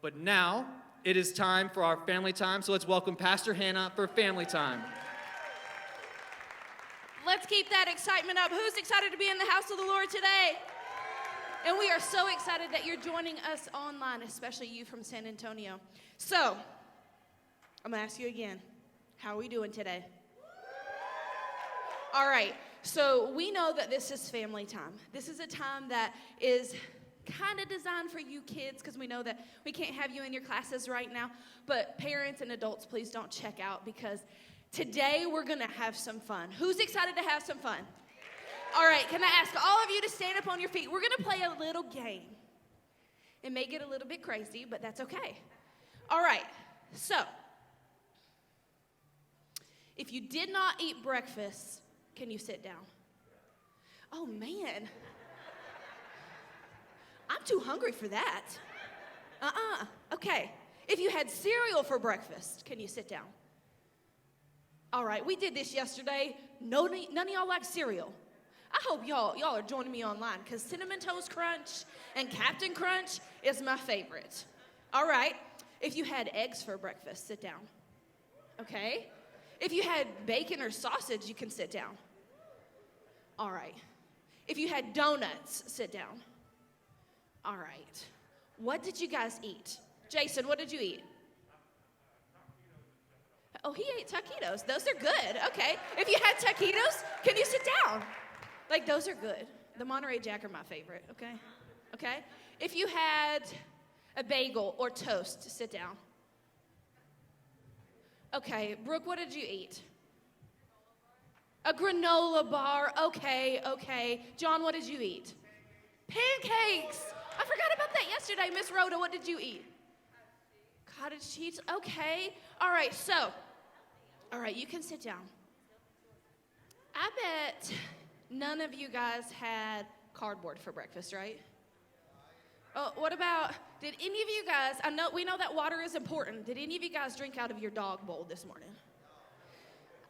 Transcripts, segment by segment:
But now it is time for our family time, so let's welcome Pastor Hannah for family time. Let's keep that excitement up. Who's excited to be in the house of the Lord today? And we are so excited that you're joining us online, especially you from San Antonio. So, I'm going to ask you again, how are we doing today? All right, so we know that this is family time. This is a time that is kind of designed for you kids because we know that we can't have you in your classes right now. But parents and adults, please don't check out because today we're going to have some fun. Who's excited to have some fun? All right, can I ask all of you to stand up on your feet? We're going to play a little game. It may get a little bit crazy, but that's okay. All right, so if you did not eat breakfast, can you sit down? Oh, man. I'm too hungry for that. Okay. If you had cereal for breakfast, can you sit down? All right, we did this yesterday. None of y'all like cereal. I hope y'all are joining me online because Cinnamon Toast Crunch and Captain Crunch is my favorite. All right, if you had eggs for breakfast, sit down. Okay. If you had bacon or sausage, you can sit down. All right. If you had donuts, sit down. All right. What did you guys eat? Jason, what did you eat? Oh, he ate taquitos. Those are good. Okay. If you had taquitos, can you sit down? Like, those are good. The Monterey Jack are my favorite. Okay. Okay. If you had a bagel or toast, sit down. Okay. Brooke, what did you eat? A granola bar. Okay. John, what did you eat? Pancakes. I forgot about that yesterday. Miss Rhoda, what did you eat? Cottage cheese. Okay. All right, you can sit down. I bet none of you guys had cardboard for breakfast, right? Oh, what about, did any of you guys, we know that water is important. Did any of you guys drink out of your dog bowl this morning?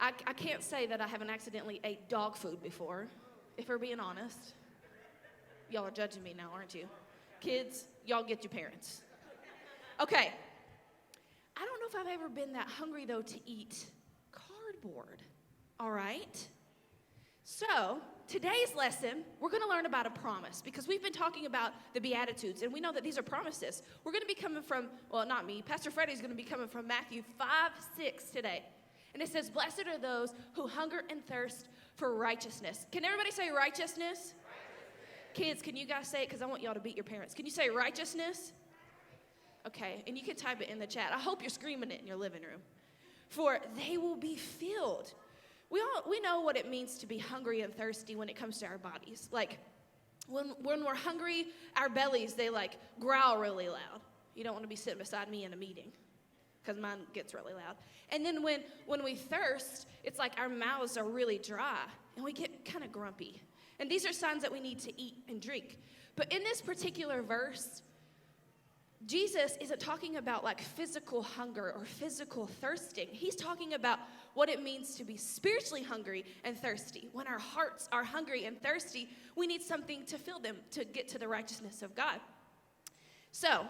I can't say that I haven't accidentally ate dog food before, if we're being honest. Y'all are judging me now, aren't you? Kids, y'all get your parents. Okay. I don't know if I've ever been that hungry, though, to eat cardboard. All right? So, today's lesson, we're going to learn about a promise because we've been talking about the Beatitudes, and we know that these are promises. We're going to be coming from, well, not me, Pastor Freddie's going to be coming from Matthew 5:6 today. And it says, blessed are those who hunger and thirst for righteousness. Can everybody say righteousness? Kids, can you guys say it? Because I want y'all to beat your parents. Can you say righteousness? Okay, and you can type it in the chat. I hope you're screaming it in your living room. For they will be filled. We know what it means to be hungry and thirsty when it comes to our bodies. Like, when we're hungry, our bellies, they like growl really loud. You don't want to be sitting beside me in a meeting because mine gets really loud. And then when we thirst, it's like our mouths are really dry and we get kind of grumpy. And these are signs that we need to eat and drink. But in this particular verse, Jesus isn't talking about like physical hunger or physical thirsting. He's talking about what it means to be spiritually hungry and thirsty. When our hearts are hungry and thirsty, we need something to fill them to get to the righteousness of God. So,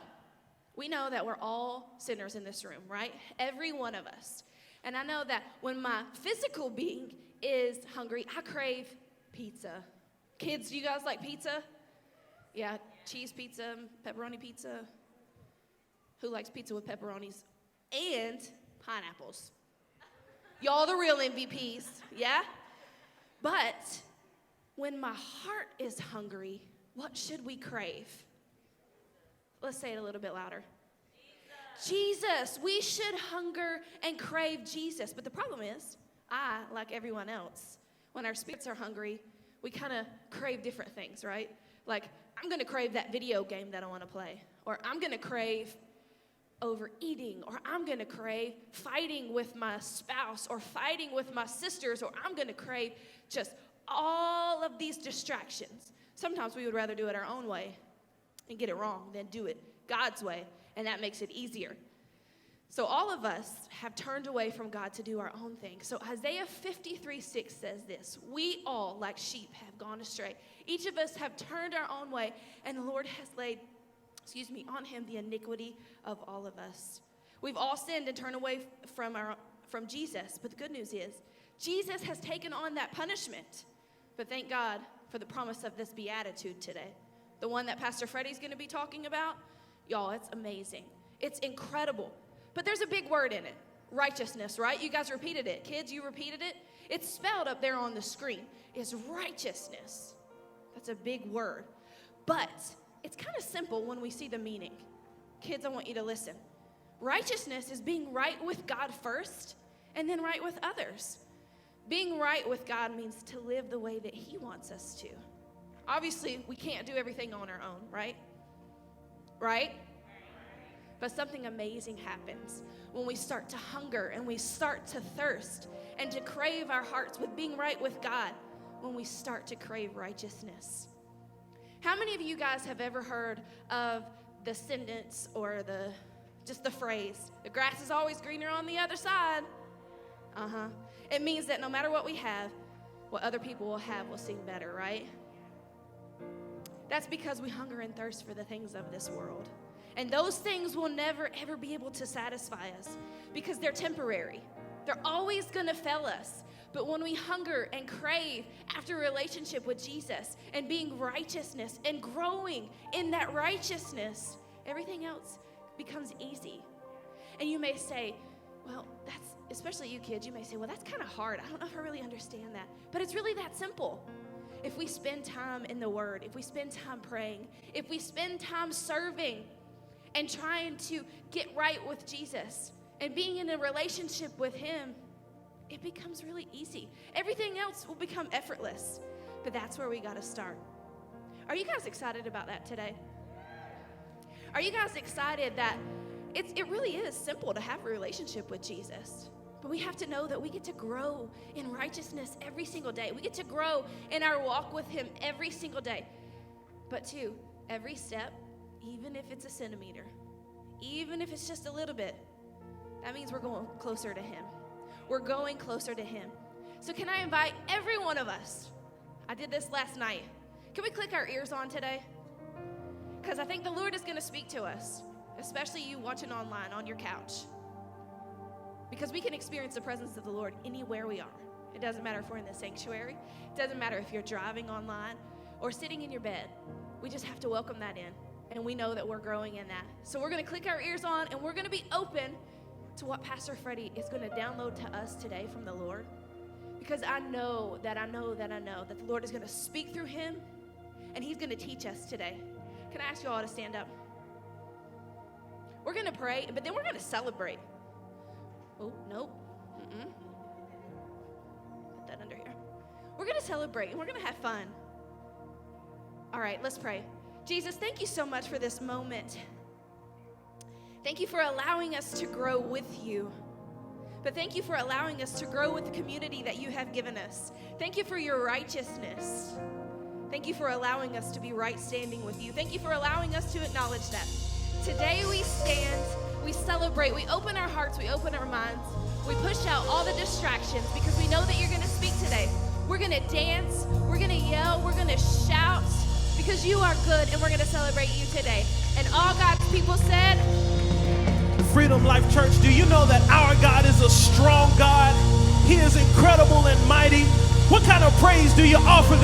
we know that we're all sinners in this room, right? Every one of us. And I know that when my physical being is hungry, I crave pizza. Kids, do you guys like pizza? Yeah, cheese pizza, pepperoni pizza. Who likes pizza with pepperonis and pineapples? Y'all the real MVPs, yeah? But when my heart is hungry, what should we crave? Let's say it a little bit louder. Jesus. We should hunger and crave Jesus. But the problem is, like everyone else, when our spirits are hungry, we kind of crave different things, right? Like, I'm going to crave that video game that I want to play. Or I'm going to crave overeating. Or I'm going to crave fighting with my spouse. Or fighting with my sisters. Or I'm going to crave just all of these distractions. Sometimes we would rather do it our own way and get it wrong than do it God's way. And that makes it easier. So all of us have turned away from God to do our own thing. So Isaiah 53:6 says this: we all, like sheep, have gone astray. Each of us have turned our own way, and the Lord has laid on him the iniquity of all of us. We've all sinned and turned away from Jesus, but the good news is Jesus has taken on that punishment. But thank God for the promise of this beatitude today. The one that Pastor Freddie's going to be talking about. Y'all, it's amazing. It's incredible. But there's a big word in it. Righteousness, right? You guys repeated it. Kids, you repeated it. It's spelled up there on the screen. It's righteousness. That's a big word. But it's kind of simple when we see the meaning. Kids, I want you to listen. Righteousness is being right with God first and then right with others. Being right with God means to live the way that he wants us to. Obviously, we can't do everything on our own, right? Right? But something amazing happens when we start to hunger and we start to thirst and to crave our hearts with being right with God, when we start to crave righteousness. How many of you guys have ever heard of the sentence or just the phrase, the grass is always greener on the other side? It means that no matter what we have, what other people will have will seem better, right? That's because we hunger and thirst for the things of this world. And those things will never, ever be able to satisfy us because they're temporary. They're always going to fail us. But when we hunger and crave after a relationship with Jesus and being righteousness and growing in that righteousness, everything else becomes easy. And you may say, well, especially you kids, you may say, well, that's kind of hard. I don't know if I really understand that. But it's really that simple. If we spend time in the Word, if we spend time praying, if we spend time serving and trying to get right with Jesus and being in a relationship with him, it becomes really easy. Everything else will become effortless. But that's where we got to start. Are you guys excited about that today? Are you guys excited that it really is simple to have a relationship with Jesus? But we have to know that we get to grow in righteousness every single day. We get to grow in our walk with him every single day. But two, every step, even if it's a centimeter, even if it's just a little bit, that means we're going closer to him. We're going closer to him. So can I invite every one of us? I did this last night. Can we click our ears on today? Because I think the Lord is going to speak to us, especially you watching online on your couch. Because we can experience the presence of the Lord anywhere we are. It doesn't matter if we're in the sanctuary. It doesn't matter if you're driving online or sitting in your bed. We just have to welcome that in. And we know that we're growing in that. So we're going to click our ears on and we're going to be open to what Pastor Freddie is going to download to us today from the Lord. Because I know that the Lord is going to speak through him and he's going to teach us today. Can I ask you all to stand up? We're going to pray, but then we're going to celebrate. Oh, nope. Put that under here. We're going to celebrate and we're going to have fun. All right, let's pray. Jesus, thank you so much for this moment. Thank you for allowing us to grow with you. But thank you for allowing us to grow with the community that you have given us. Thank you for your righteousness. Thank you for allowing us to be right standing with you. Thank you for allowing us to acknowledge that. Today we stand, we celebrate, we open our hearts, we open our minds. We push out all the distractions because we know that you're going to speak today. We're going to dance, we're going to yell, we're going to shout because you are good and we're going to celebrate you today. And all God's people said, Freedom Life Church, do you know that our God is a strong God? He is incredible and mighty. What kind of praise do you offer